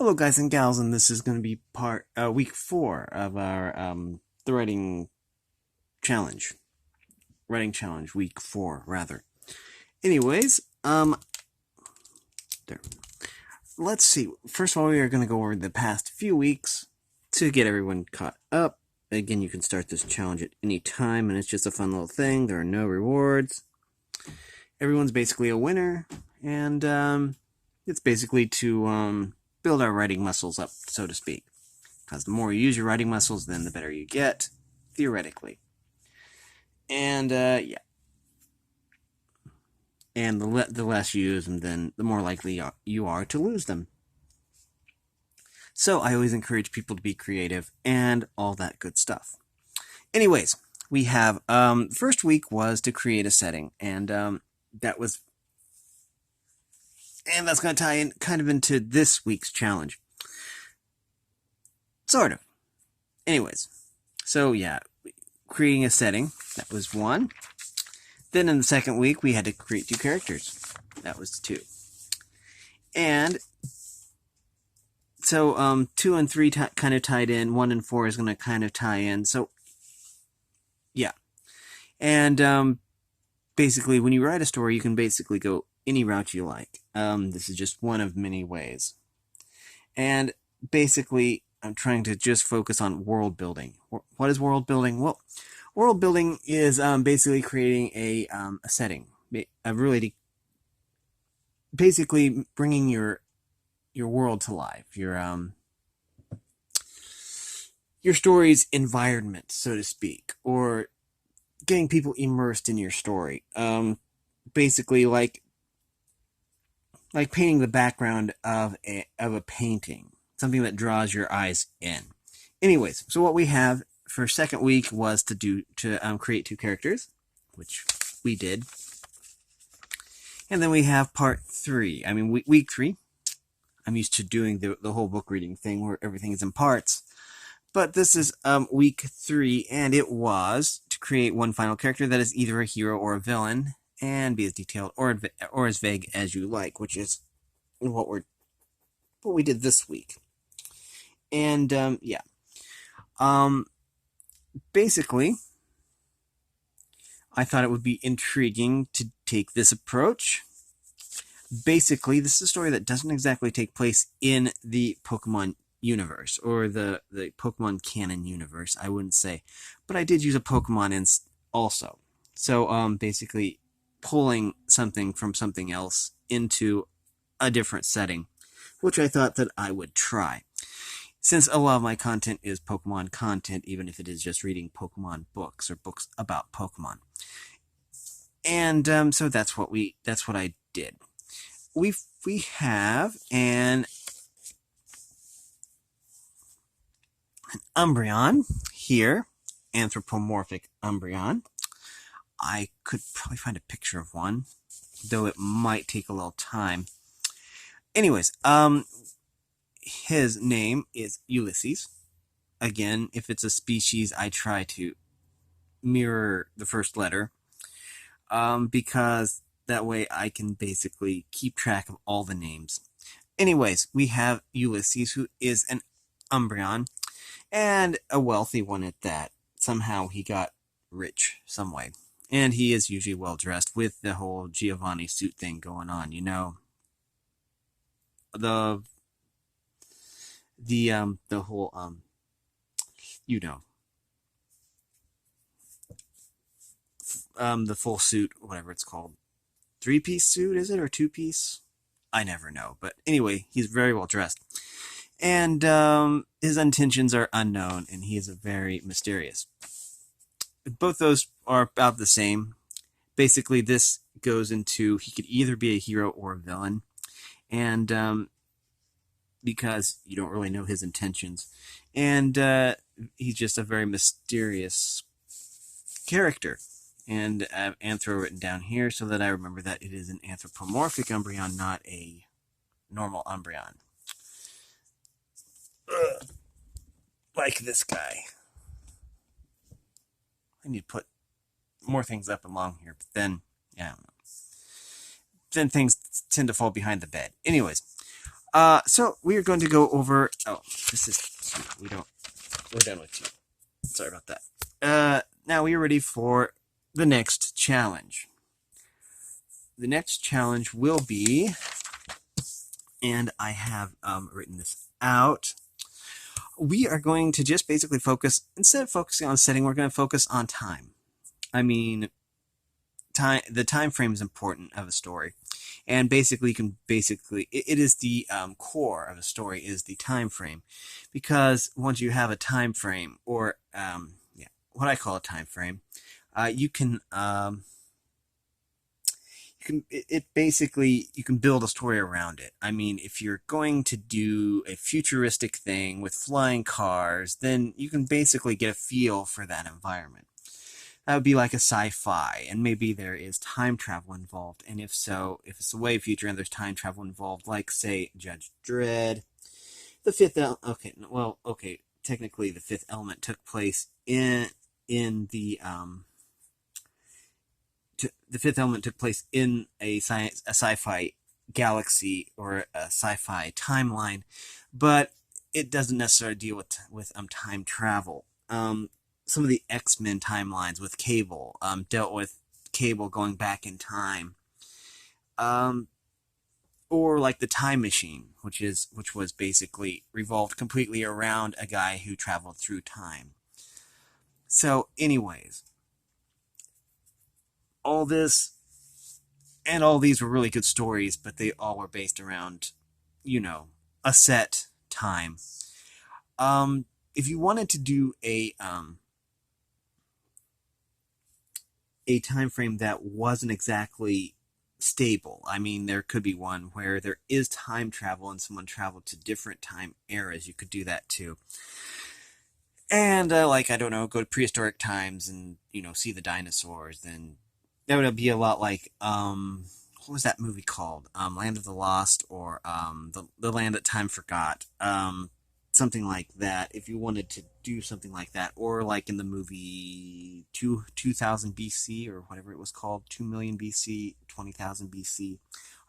Hello, guys and gals, and this is going to be part week 4 of our the challenge, writing challenge, week 4 rather. Anyways, there. Let's see. First of all, we are going to go over the past few weeks to get everyone caught up. Again, you can start this challenge at any time, and it's just a fun little thing. There are no rewards. Everyone's basically a winner, and it's basically to build our writing muscles up, so to speak. Because the more you use your writing muscles, then the better you get, theoretically. And, yeah. And the less you use them, then the more likely you are to lose them. So I always encourage people to be creative and all that good stuff. Anyways, we have, first week was to create a setting, and that's going to tie in kind of into this week's challenge. Sort of. Anyways, so yeah, creating a setting, that was 1. Then in the second week, we had to create 2 characters. That was 2. And so 2 and 3 kind of tied in. 1 and 4 is going to kind of tie in. So, yeah. And basically, when you write a story, you can basically go any route you like. This is just one of many ways. And basically, I'm trying to just focus on world building. What is world building? Well, world building is basically creating a setting, basically bringing your world to life, your story's environment, so to speak, or getting people immersed in your story. Basically, like painting the background of a painting, something that draws your eyes in. Anyways, so what we have for second week was to create 2 characters, which we did. And then we have part 3. I mean, week 3. I'm used to doing the whole book reading thing where everything is in parts. But this is week 3, and it was to create one final character that is either a hero or a villain, and be as detailed or as vague as you like, which is what we did this week. And yeah. Basically, I thought it would be intriguing to take this approach. Basically, this is a story that doesn't exactly take place in the Pokemon universe, or the Pokemon canon universe, I wouldn't say. But I did use a Pokemon also. So, basically, pulling something from something else into a different setting, which I thought that I would try. Since a lot of my content is Pokemon content, even if it is just reading Pokemon books or books about Pokemon. And so that's what I did. We have an Umbreon here, anthropomorphic Umbreon. I could probably find a picture of one, though it might take a little time. Anyways, his name is Ulysses. Again, if it's a species, I try to mirror the first letter, because that way I can basically keep track of all the names. Anyways, we have Ulysses, who is an Umbreon, and a wealthy one at that. Somehow he got rich some way. And he is usually well dressed with the whole Giovanni suit thing going on, you know. The whole you know, the full suit, whatever it's called. 3-piece suit, is it, or 2-piece? I never know. But anyway, he's very well dressed. And his intentions are unknown, and he is very mysterious. Both those are about the same. Basically, this goes into he could either be a hero or a villain. And because you don't really know his intentions. And he's just a very mysterious character. And I have Anthro written down here so that I remember that it is an anthropomorphic Umbreon, not a normal Umbreon. Like this guy. I need to put more things up along here, but then, yeah, I don't know. Then things tend to fall behind the bed. Anyways, So we are going to go over. Oh, this is we don't. We're done with two. Sorry about that. Now we are ready for the next challenge. The next challenge will be, and I have written this out. We are going to just basically focus, instead of focusing on setting, we're going to focus on time. I mean, the time frame is important of a story, and basically you can it is the core of a story is the time frame, because once you have a time frame, or yeah, what I call a time frame, you can it basically you can build a story around it. I mean, if you're going to do a futuristic thing with flying cars, then you can basically get a feel for that environment. That would be like a sci-fi, and maybe there is time travel involved. And if so, if it's a way future and there's time travel involved, like say Judge Dredd, the fifth okay, well, okay, technically the fifth element took place in the fifth element took place in a sci-fi galaxy or a sci-fi timeline, but it doesn't necessarily deal with time travel. Some of the X-Men timelines with Cable dealt with Cable going back in time, um, or like the Time Machine, which was basically revolved completely around a guy who traveled through time. So, anyways, all this and all these were really good stories, but they all were based around, you know, a set time. If you wanted to do a time frame that wasn't exactly stable, I mean, there could be one where there is time travel and someone traveled to different time eras. You could do that too. And like, I don't know, go to prehistoric times and see the dinosaurs. Then that would be a lot like what was that movie called? Land of the Lost, or the Land that Time Forgot. Something like that. If you wanted to do something like that, or like in the movie 2000 BC, or whatever it was called, 2 million BC, 20,000 BC.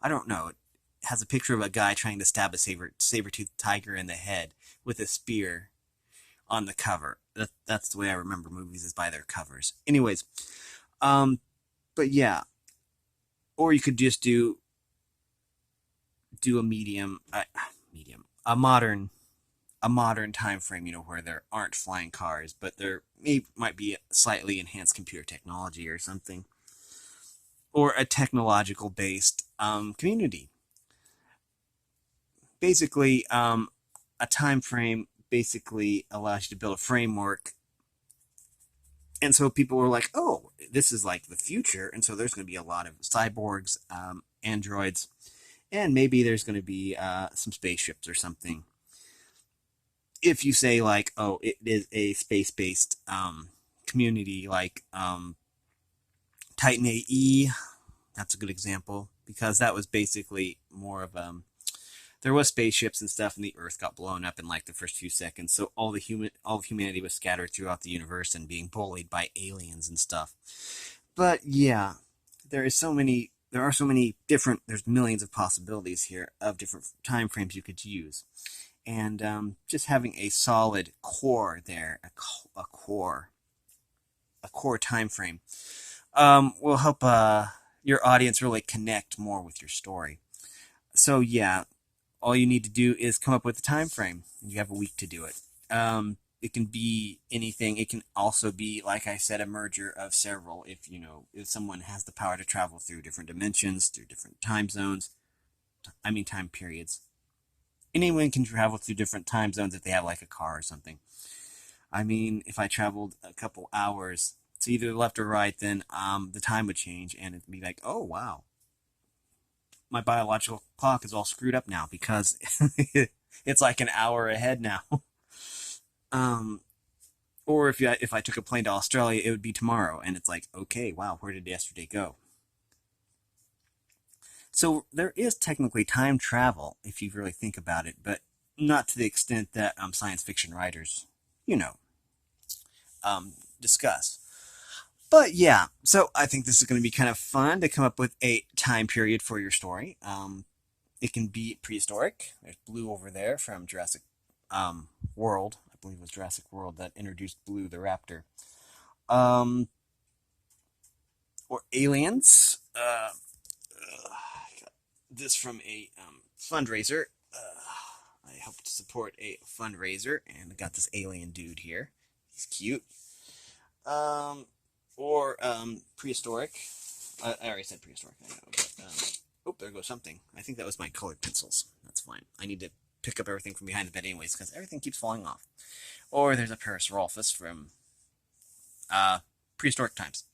I don't know. It has a picture of a guy trying to stab a saber-toothed tiger in the head with a spear on the cover. That's the way I remember movies, is by their covers. Anyways, um, but yeah, or you could just do a a modern time frame, where there aren't flying cars, but there might be a slightly enhanced computer technology or something, or a technological based community. Basically, a time frame basically allows you to build a framework. And so people were like, oh, this is like the future. And so there's going to be a lot of cyborgs, androids, and maybe there's going to be some spaceships or something. If you say, like, oh, it is a space based community, like Titan AE, that's a good example, because that was basically more of there was spaceships and stuff, and the Earth got blown up in like the first few seconds. So all of humanity was scattered throughout the universe and being bullied by aliens and stuff. But yeah, there are so many different. There's millions of possibilities here of different time frames you could use, and just having a solid core there, a core time frame, will help your audience really connect more with your story. So yeah, all you need to do is come up with a time frame. You have a week to do it. It can be anything. It can also be, like I said, a merger of several. If someone has the power to travel through different dimensions, through different time zones, I mean time periods. Anyone can travel through different time zones if they have like a car or something. I mean, if I traveled a couple hours to either left or right, then the time would change, and it'd be like, oh wow, my biological clock is all screwed up now because it's like an hour ahead now. um, or if I took a plane to Australia, it would be tomorrow, and it's like, okay, wow, where did yesterday go? So there is technically time travel if you really think about it, but not to the extent that science fiction writers, you know, discuss. But yeah, so I think this is going to be kind of fun to come up with a time period for your story. It can be prehistoric. There's Blue over there from Jurassic World. I believe it was Jurassic World that introduced Blue the raptor. Um, or aliens. I got this from a fundraiser. I helped to support a fundraiser, and I got this alien dude here. He's cute. Um, or prehistoric. I already said prehistoric. I know, but oh, there goes something. I think that was my colored pencils. That's fine. I need to pick up everything from behind the bed anyways, because everything keeps falling off. Or there's a Parasaurolophus from prehistoric times.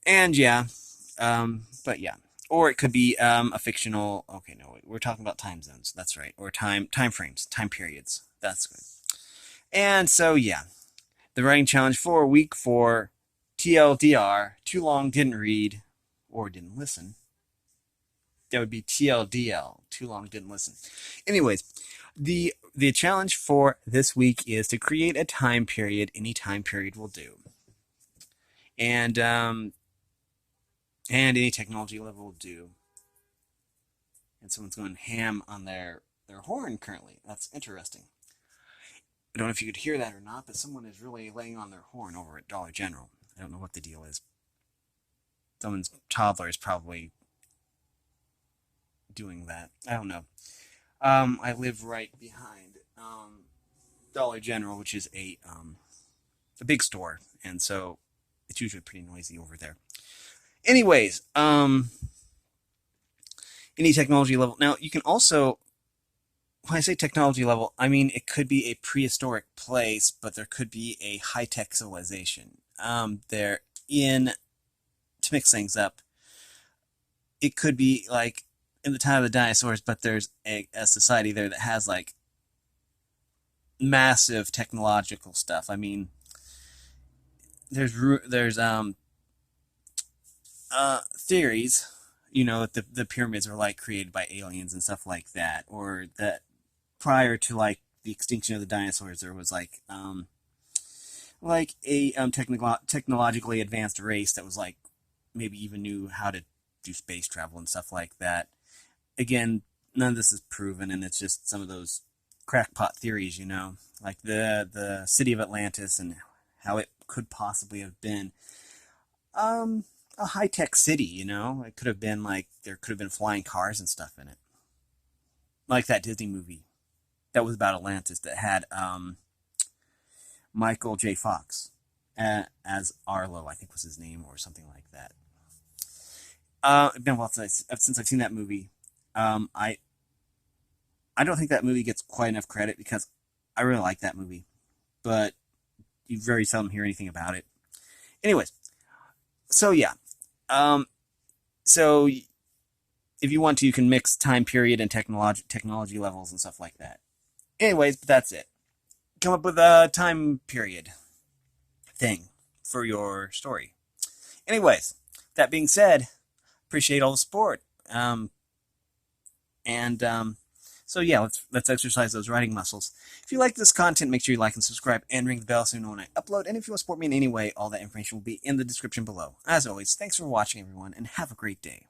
And yeah, but yeah. Or it could be a fictional. Okay, no, wait, we're talking about time zones. That's right. Or time frames, time periods. That's good. And so yeah, the writing challenge for week 4, TLDR, too long, didn't read, or didn't listen. That would be TLDL, too long, didn't listen. Anyways, the challenge for this week is to create a time period. Any time period will do. And any technology level will do. And someone's going ham on their horn currently. That's interesting. I don't know if you could hear that or not, but someone is really laying on their horn over at Dollar General. I don't know what the deal is. Someone's toddler is probably doing that. I don't know. I live right behind Dollar General, which is a big store, and so it's usually pretty noisy over there. Anyways, any technology level. Now, you can also, when I say technology level, I mean it could be a prehistoric place, but there could be a high-tech civilization. To mix things up, it could be like in the time of the dinosaurs, but there's a society there that has like massive technological stuff. I mean, there's theories, that the pyramids are like created by aliens and stuff like that, or that prior to like the extinction of the dinosaurs, there was like a technologically advanced race that was like maybe even knew how to do space travel and stuff like that. Again, none of this is proven, and it's just some of those crackpot theories, like the city of Atlantis and how it could possibly have been a high-tech city, It could have been like there could have been flying cars and stuff in it. Like that Disney movie that was about Atlantis that had Michael J. Fox as Arlo, I think was his name, or something like that. It's been a while since I've seen that movie. I don't think that movie gets quite enough credit because I really like that movie, but you very seldom hear anything about it. Anyways, so yeah, so if you want to, you can mix time period and technology levels and stuff like that. Anyways, but that's it. Come up with a time period thing for your story. Anyways, that being said, appreciate all the support. So yeah, let's exercise those writing muscles. If you like this content, make sure you like and subscribe and ring the bell so you know when I upload. And if you want to support me in any way, all that information will be in the description below. As always, thanks for watching, everyone, and have a great day.